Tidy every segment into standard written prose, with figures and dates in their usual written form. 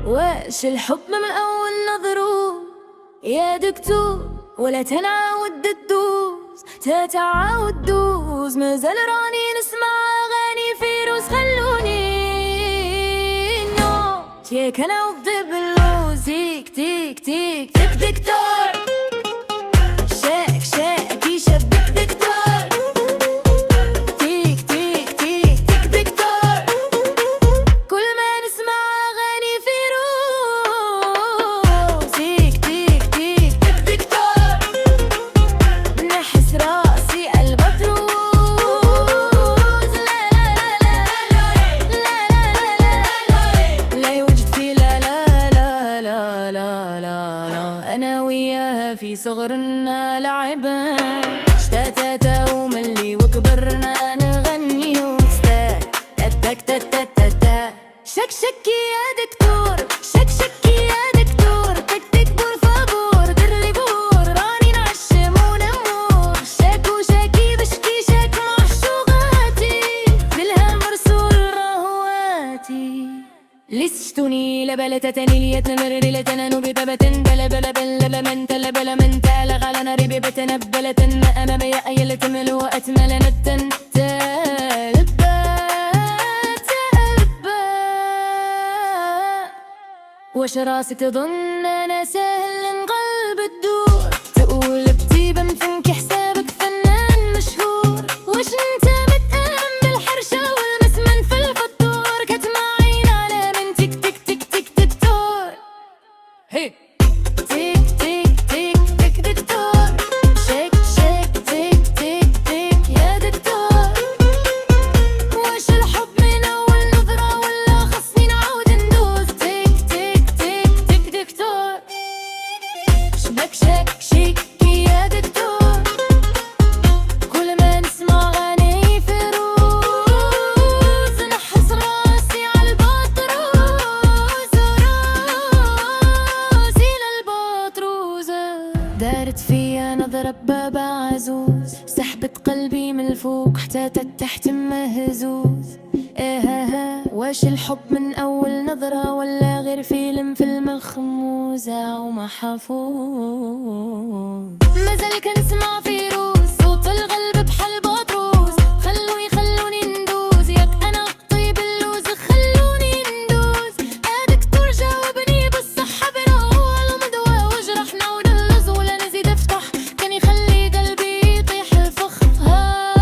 وش الحب من أول نظره يا دكتور؟ ولا تنعود تدوز تتعود دوز، ما زال راني نسمع أغاني فيروز. خلوني نو تيك أنا وبدي باللوز. تيك تيك تيك تيك دكتور، شاك شاك يشبك دكتور. تيك تيك تيك تيك دكتور، كل ما نسمع أغاني فيروز. تيك تيك تيك تيك دكتور، نحس راسي البطروز. لا لا لا لا لا لا لا يوجد في لا لا لا لا لا لا لا. أنا وياها في صغرنا لعبنا شتاتاتا وملي وكبرنا نغني وستاك تك تك تك تك تك. شك شك يا دكتور، شك شك يا دكتور. تك تك بور فابور درلي بور، راني نعشم ونمور. شاكو شاكي بشكي شاك معشوقاتي، بالها مرسول رهواتي. لستني لبلتتني ليتنمر لتنانو بببتن بلا بلا بلا من تلا بلا من تالا غلنا ربي بتنبلة ما أمام يا أيل تمل وأتمل نتن تلبا تلبا. وش راسك تظن أنا سهل قلب الدور؟ تقول بطيبة مثنك حسابك فنان مشهور. وش انت متأمن بالحرشة والمسمن في الفطور؟ كتمعين على من تك تك تك تك دكتور. هي تيك تيك تيك تيك دكتور، شيك شيك تيك تيك تيك يا دكتور. وش الحب من أول نظرة ولا خصني نعود ندوز؟ تيك تيك تيك تيك دكتور، شبك شك شيك يا دكتور. كل ما نسمع أغاني فيروز نحس راسي على البطروز. راسي للبطروزة دارت فيا نظرة ببابا عزوز، سحبت قلبي من الفوق حتى تحت مهزوز. ايه واش الحب من أول نظرة ولا غير فيلم الخموزة ومحفوظ؟ مازال كنسمع فيروز صوت القلب بحال بطروز. خلوني ندوز ياك أنا طيب اللوز. خلوني ندوز دكتور جاوبني بالصحة بنا هو المدوى. وجرحنا ونلز ولا نزيد افتح كان يخلي قلبي يطيح الفخ. ها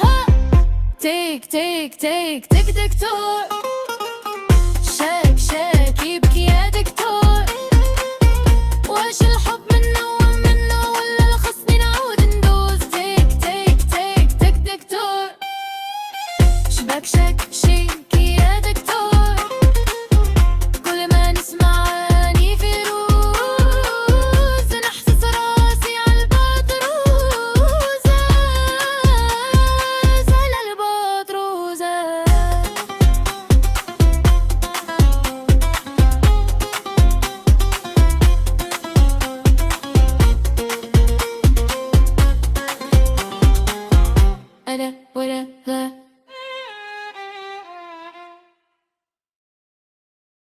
ها تيك تيك تيك تيك دكتور.